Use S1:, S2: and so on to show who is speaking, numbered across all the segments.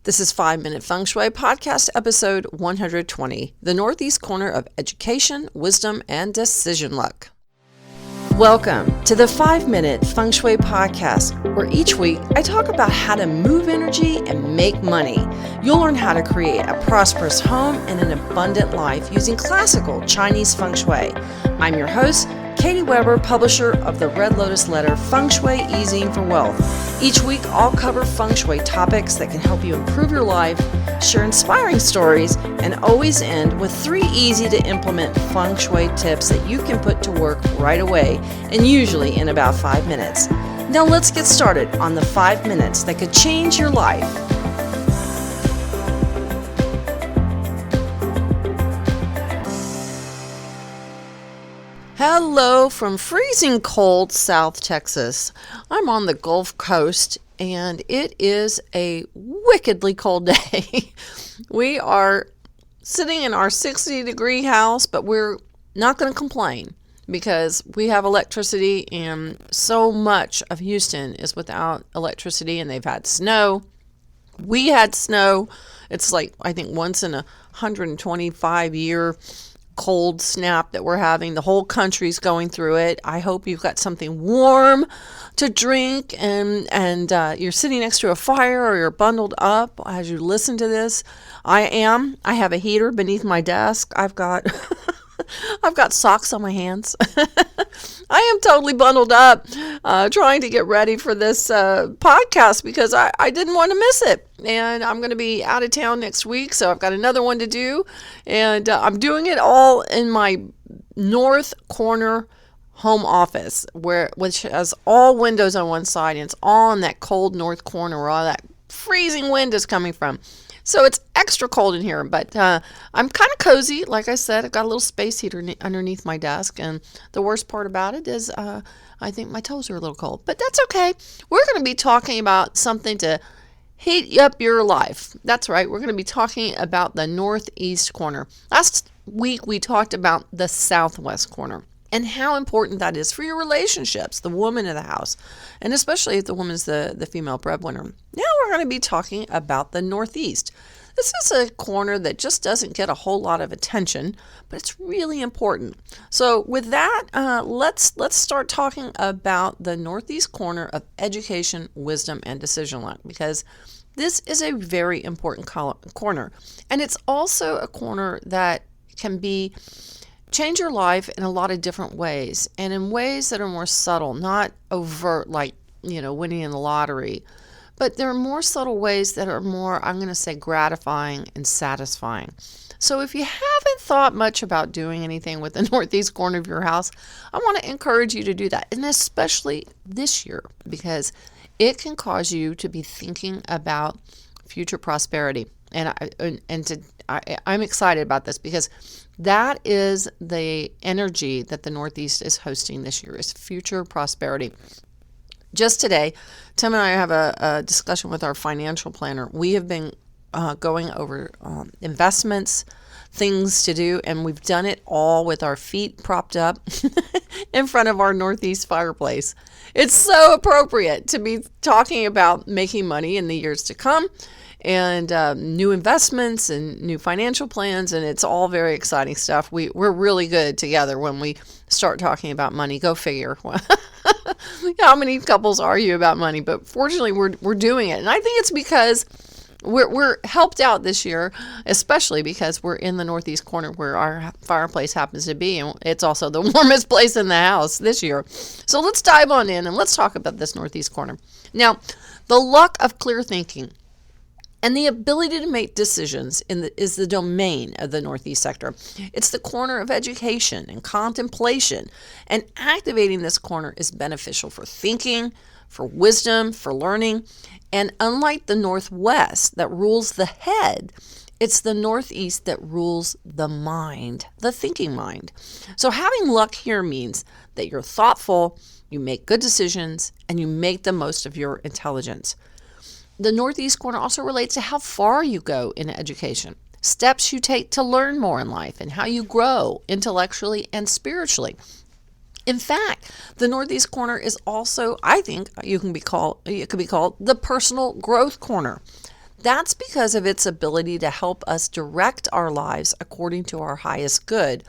S1: This is 5 Minute Feng Shui Podcast, episode 120, the Northeast Corner of Education, Wisdom, and Decision Luck. Welcome to the 5 Minute Feng Shui Podcast, where each week I talk about how to move energy and make money. You'll learn how to create a prosperous home and an abundant life using classical Chinese Feng Shui. I'm your host, Katie Weber, publisher of the Red Lotus Letter, Feng Shui Easing for Wealth. Each week, I'll cover Feng Shui topics that can help you improve your life, share inspiring stories, and always end with 3 easy-to-implement Feng Shui tips that you can put to work right away, and usually in about 5 minutes. Now let's get started on the 5 minutes that could change your life. Hello from freezing cold South Texas. I'm on the Gulf Coast and it is a wickedly cold day. We are sitting in our 60-degree house, but we're not going to complain because we have electricity, and so much of Houston is without electricity, and they've had snow. We had snow. It's like, I think, once in a 125-year cold snap that we're having. The whole country's going through it. I hope you've got something warm to drink and you're sitting next to a fire or you're bundled up as you listen to this. I have a heater beneath my desk. I've got socks on my hands. I am totally bundled up, trying to get ready for this podcast because I didn't want to miss it. And I'm going to be out of town next week, so I've got another one to do. And I'm doing it all in my north corner home office, which has all windows on one side, and it's all in that cold north corner where all that freezing wind is coming from. So it's extra cold in here, but I'm kind of cozy. Like I said, I've got a little space heater underneath my desk, and the worst part about it is I think my toes are a little cold, but that's okay. We're going to be talking about something to heat up your life. That's right. We're going to be talking about the northeast corner. Last week, we talked about the southwest corner and how important that is for your relationships, the woman of the house, and especially if the woman's the female breadwinner. Now we're going to be talking about the northeast. This is a corner that just doesn't get a whole lot of attention, but it's really important. So with that, let's start talking about the northeast corner of education, wisdom, and decision luck, because this is a very important corner. And it's also a corner that can change your life in a lot of different ways, and in ways that are more subtle, not overt, like, winning in the lottery. But there are more subtle ways that are more, I'm going to say, gratifying and satisfying. So if you haven't thought much about doing anything with the northeast corner of your house, I want to encourage you to do that, and especially this year, because it can cause you to be thinking about future prosperity. And I'm excited about this because that is the energy that the Northeast is hosting this year, is future prosperity. Just today, Tim and I have a discussion with our financial planner. We have been going over investments, things to do, and we've done it all with our feet propped up in front of our Northeast fireplace. It's so appropriate to be talking about making money in the years to come, and new investments and new financial plans, and it's all very exciting stuff. We're really good together when we start talking about money. Go figure. How many couples argue about money? But fortunately, we're doing it, and I think it's because we're helped out this year, especially because we're in the northeast corner where our fireplace happens to be, and it's also the warmest place in the house this year. So let's dive on in and let's talk about this northeast corner. Now, the luck of clear thinking and the ability to make decisions is the domain of the Northeast sector. It's the corner of education and contemplation. And activating this corner is beneficial for thinking, for wisdom, for learning. And unlike the Northwest that rules the head, it's the Northeast that rules the mind, the thinking mind. So having luck here means that you're thoughtful, you make good decisions, and you make the most of your intelligence. The Northeast corner also relates to how far you go in education, steps you take to learn more in life, and how you grow intellectually and spiritually. In fact, the Northeast corner is also, I think, it could be called the personal growth corner. That's because of its ability to help us direct our lives according to our highest good.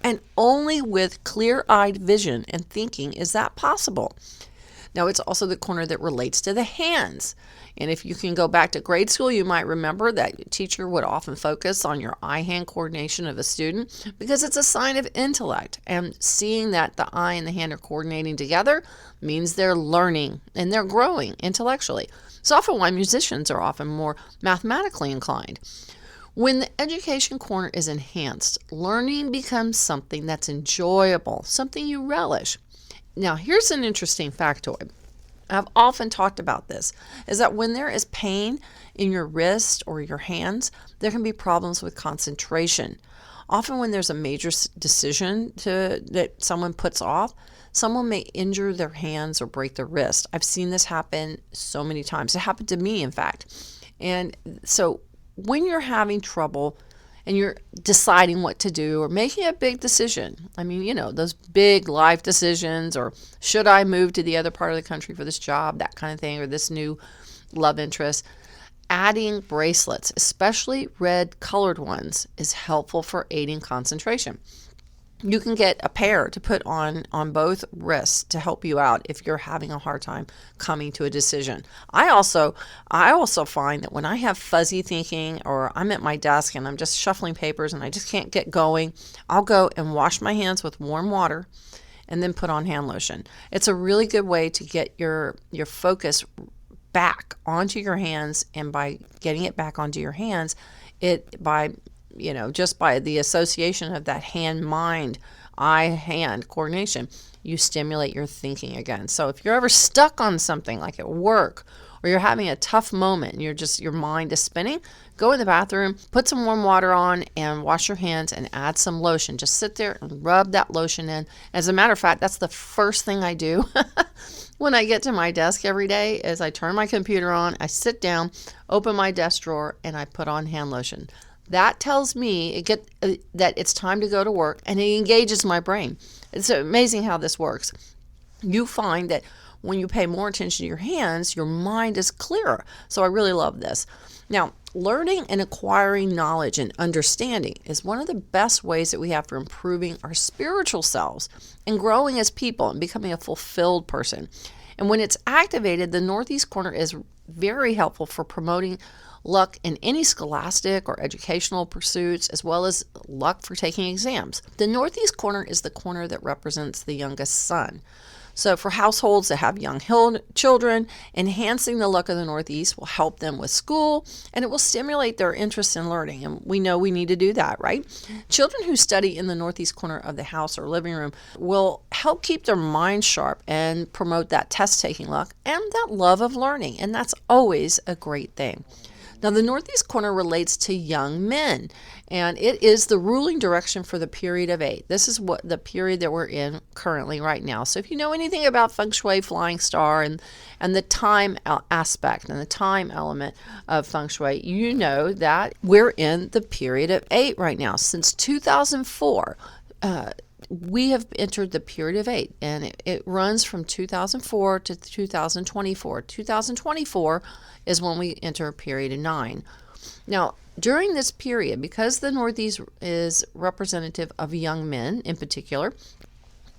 S1: And only with clear-eyed vision and thinking is that possible. Now, it's also the corner that relates to the hands. And if you can go back to grade school, you might remember that your teacher would often focus on your eye-hand coordination of a student because it's a sign of intellect. And seeing that the eye and the hand are coordinating together means they're learning and they're growing intellectually. It's often why musicians are often more mathematically inclined. When the education corner is enhanced, learning becomes something that's enjoyable, something you relish. Now, here's an interesting factoid. I've often talked about this, is that when there is pain in your wrist or your hands, there can be problems with concentration. Often when there's a major decision that someone puts off, someone may injure their hands or break their wrist. I've seen this happen so many times. It happened to me, in fact. And so when you're having trouble and you're deciding what to do or making a big decision, I mean, those big life decisions, or should I move to the other part of the country for this job, that kind of thing, or this new love interest, adding bracelets, especially red colored ones, is helpful for aiding concentration. You can get a pair to put on both wrists to help you out if you're having a hard time coming to a decision. I also find that when I have fuzzy thinking, or I'm at my desk and I'm just shuffling papers and I just can't get going, I'll go and wash my hands with warm water and then put on hand lotion. It's a really good way to get your focus back onto your hands, and by getting it back onto your hands, just by the association of that hand-mind, eye-hand coordination, you stimulate your thinking again. So if you're ever stuck on something like at work, or you're having a tough moment and your mind is spinning, go in the bathroom, put some warm water on and wash your hands and add some lotion. Just sit there and rub that lotion in. As a matter of fact, that's the first thing I do when I get to my desk every day is I turn my computer on, I sit down, open my desk drawer, and I put on hand lotion. That tells me that it's time to go to work, and it engages my brain. It's amazing how this works. You find that when you pay more attention to your hands, your mind is clearer. So I really love this. Now, learning and acquiring knowledge and understanding is one of the best ways that we have for improving our spiritual selves and growing as people and becoming a fulfilled person. And when it's activated, the Northeast Corner is very helpful for promoting luck in any scholastic or educational pursuits, as well as luck for taking exams. The Northeast Corner is the corner that represents the youngest son. So for households that have young children, enhancing the luck of the Northeast will help them with school, and it will stimulate their interest in learning. And we know we need to do that, right? Children who study in the Northeast corner of the house or living room will help keep their mind sharp and promote that test-taking luck and that love of learning. And that's always a great thing. Now, the Northeast Corner relates to young men, and it is the ruling direction for the period of 8. This is what the period that we're in currently right now. So if you know anything about Feng Shui, Flying Star, and the time aspect and the time element of Feng Shui, you know that we're in the period of 8 right now. Since 2004, we have entered the period of 8, and it runs from 2004 to 2024. 2024 is when we enter a period of 9. Now, during this period, because the Northeast is representative of young men in particular,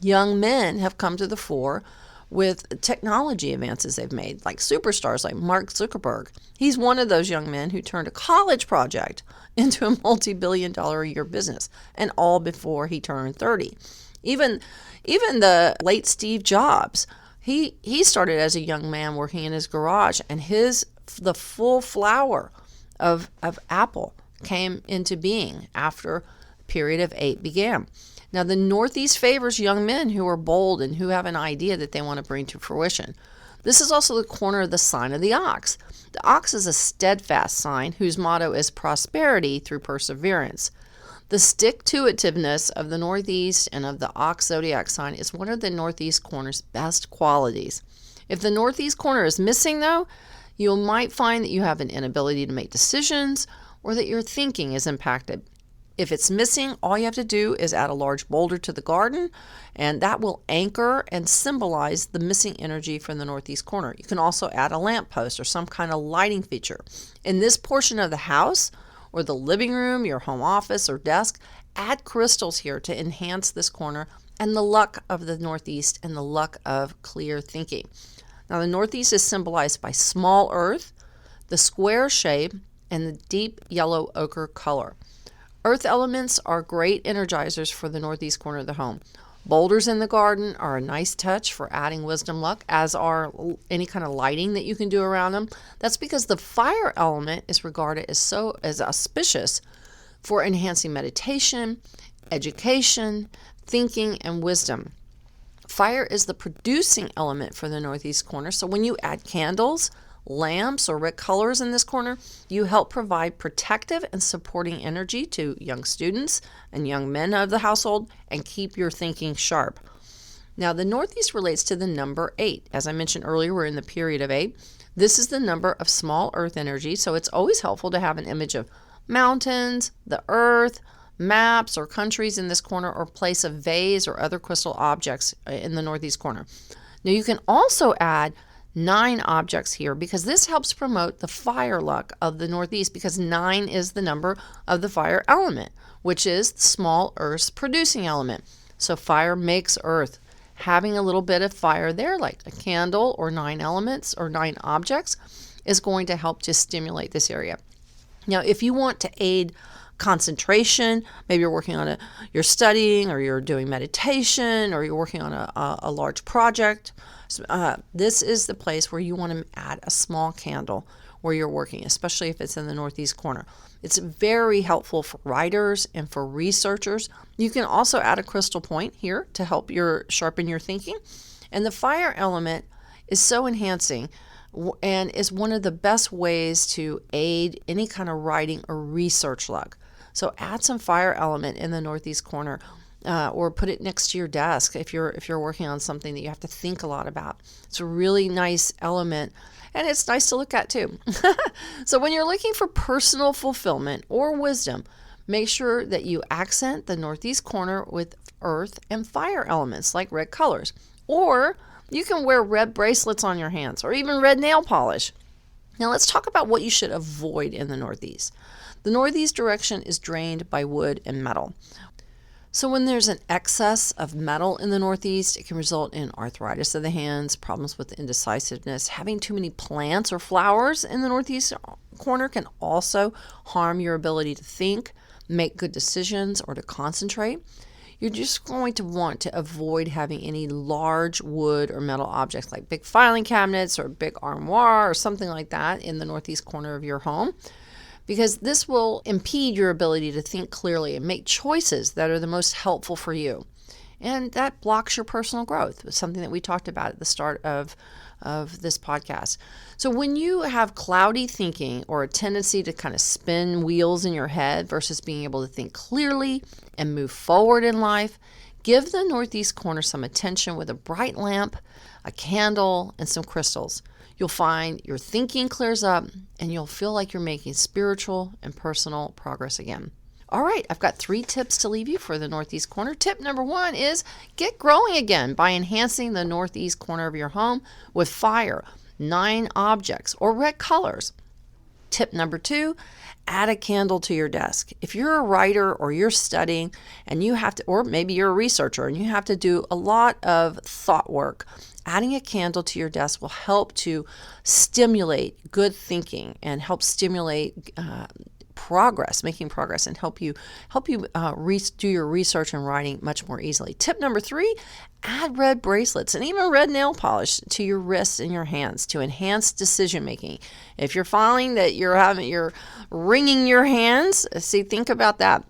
S1: young men have come to the fore with technology advances they've made, like superstars like Mark Zuckerberg. He's one of those young men who turned a college project into a multi-billion-dollar-a-year business, and all before he turned 30. Even the late Steve Jobs, he started as a young man working in his garage, and the full flower of Apple came into being after the period of 8 began. Now, the Northeast favors young men who are bold and who have an idea that they want to bring to fruition. This is also the corner of the sign of the ox. The ox is a steadfast sign whose motto is prosperity through perseverance. The stick-to-itiveness of the Northeast and of the ox zodiac sign is one of the Northeast corner's best qualities. If the Northeast corner is missing, though, you might find that you have an inability to make decisions or that your thinking is impacted. If it's missing, all you have to do is add a large boulder to the garden, and that will anchor and symbolize the missing energy from the northeast corner. You can also add a lamppost or some kind of lighting feature. In this portion of the house, or the living room, your home office or desk, add crystals here to enhance this corner and the luck of the northeast and the luck of clear thinking. Now, the northeast is symbolized by small earth, the square shape, and the deep yellow ochre color. Earth elements are great energizers for the northeast corner of the home. Boulders in the garden are a nice touch for adding wisdom luck, as are any kind of lighting that you can do around them. That's because the fire element is regarded as auspicious for enhancing meditation, education, thinking, and wisdom. Fire is the producing element for the northeast corner, so when you add candles, lamps, or red colors in this corner, you help provide protective and supporting energy to young students and young men of the household and keep your thinking sharp. Now, the northeast relates to the number 8. As I mentioned earlier, we're in the period of 8. This is the number of small earth energy, so it's always helpful to have an image of mountains, the earth, maps, or countries in this corner, or place a vase or other crystal objects in the northeast corner. Now, you can also add 9 objects here because this helps promote the fire luck of the northeast, because 9 is the number of the fire element, which is the small earth's producing element. So fire makes earth. Having a little bit of fire there, like a candle or 9 elements or 9 objects, is going to help to stimulate this area. Now, if you want to aid concentration, maybe you're working on you're studying, or you're doing meditation, or you're working on a large project, this is the place where you want to add a small candle where you're working, especially if it's in the northeast corner. It's very helpful for writers and for researchers. You can also add a crystal point here to help sharpen your thinking. And the fire element is so enhancing and is one of the best ways to aid any kind of writing or research luck. So add some fire element in the northeast corner, or put it next to your desk if you're working on something that you have to think a lot about. It's a really nice element, and it's nice to look at too. So when you're looking for personal fulfillment or wisdom, make sure that you accent the northeast corner with earth and fire elements like red colors. Or you can wear red bracelets on your hands, or even red nail polish. Now let's talk about what you should avoid in the northeast. The northeast direction is drained by wood and metal. So when there's an excess of metal in the northeast, it can result in arthritis of the hands, problems with indecisiveness. Having too many plants or flowers in the northeast corner can also harm your ability to think, make good decisions, or to concentrate. You're just going to want to avoid having any large wood or metal objects like big filing cabinets or a big armoire or something like that in the northeast corner of your home, because this will impede your ability to think clearly and make choices that are the most helpful for you. And that blocks your personal growth. It's something that we talked about at the start of this podcast. So when you have cloudy thinking or a tendency to kind of spin wheels in your head versus being able to think clearly and move forward in life, give the northeast corner some attention with a bright lamp, a candle, and some crystals. You'll find your thinking clears up and you'll feel like you're making spiritual and personal progress again. All right, I've got 3 tips to leave you for the northeast corner. Tip number 1 is get growing again by enhancing the northeast corner of your home with fire, 9 objects, or red colors. Tip number 2, add a candle to your desk. If you're a writer or you're studying and you have to, or maybe you're a researcher and you have to do a lot of thought work, adding a candle to your desk will help to stimulate good thinking and help stimulate making progress, and help you do your research and writing much more easily. Tip number 3, add red bracelets and even red nail polish to your wrists and your hands to enhance decision making. If you're finding that you're wringing your hands, think about that.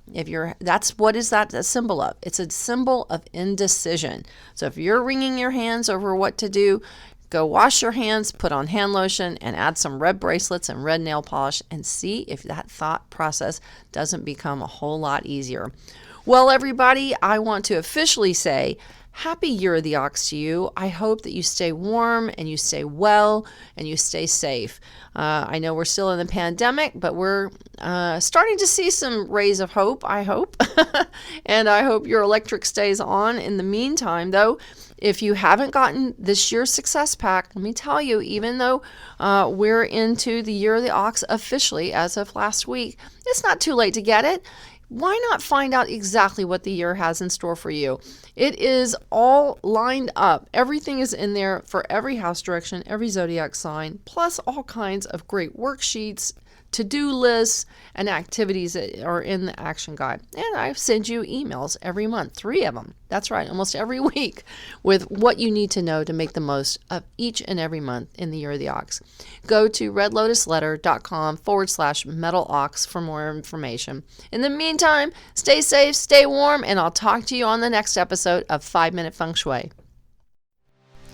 S1: What is that a symbol of? It's a symbol of indecision. So if you're wringing your hands over what to do, go wash your hands, put on hand lotion, and add some red bracelets and red nail polish, and see if that thought process doesn't become a whole lot easier. Well, everybody, I want to officially say Happy Year of the Ox to you. I hope that you stay warm and you stay well and you stay safe. I know we're still in the pandemic, but we're starting to see some rays of hope, I hope. And I hope your electric stays on. In the meantime, though, if you haven't gotten this year's success pack, let me tell you, even though we're into the Year of the Ox officially as of last week, it's not too late to get it. Why not find out exactly what the year has in store for you? It is all lined up. Everything is in there for every house direction, every zodiac sign, plus all kinds of great worksheets, to-do lists, and activities that are in the action guide. And I send you emails every month, 3 of them. That's right, almost every week, with what you need to know to make the most of each and every month in the Year of the Ox. Go to redlotusletter.com/metalox for more information. In the meantime, stay safe, stay warm, and I'll talk to you on the next episode of 5 Minute Feng Shui.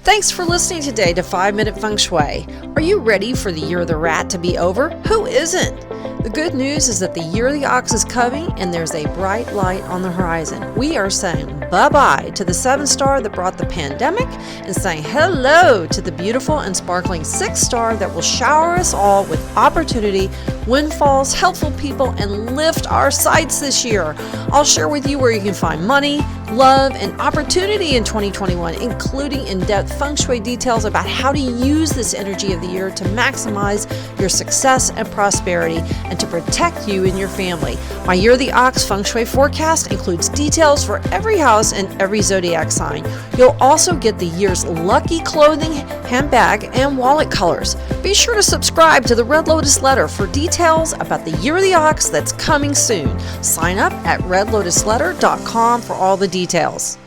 S1: Thanks for listening today to 5 Minute Feng Shui. Are you ready for the Year of the Rat to be over? Who isn't? The good news is that the Year of the Ox is coming and there's a bright light on the horizon. We are saying bye-bye to the 7-star that brought the pandemic and saying hello to the beautiful and sparkling 6-star that will shower us all with opportunity, windfalls, helpful people, and lift our sights this year. I'll share with you where you can find money, love, and opportunity in 2021, including in-depth feng shui details about how to use this energy of the year to maximize your success and prosperity and to protect you and your family. My Year of the Ox feng shui forecast includes details for every house and every zodiac sign. You'll also get the year's lucky clothing, handbag, and wallet colors. Be sure to subscribe to the Red Lotus Letter for details about the Year of the Ox that's coming soon. Sign up at redlotusletter.com for all the details.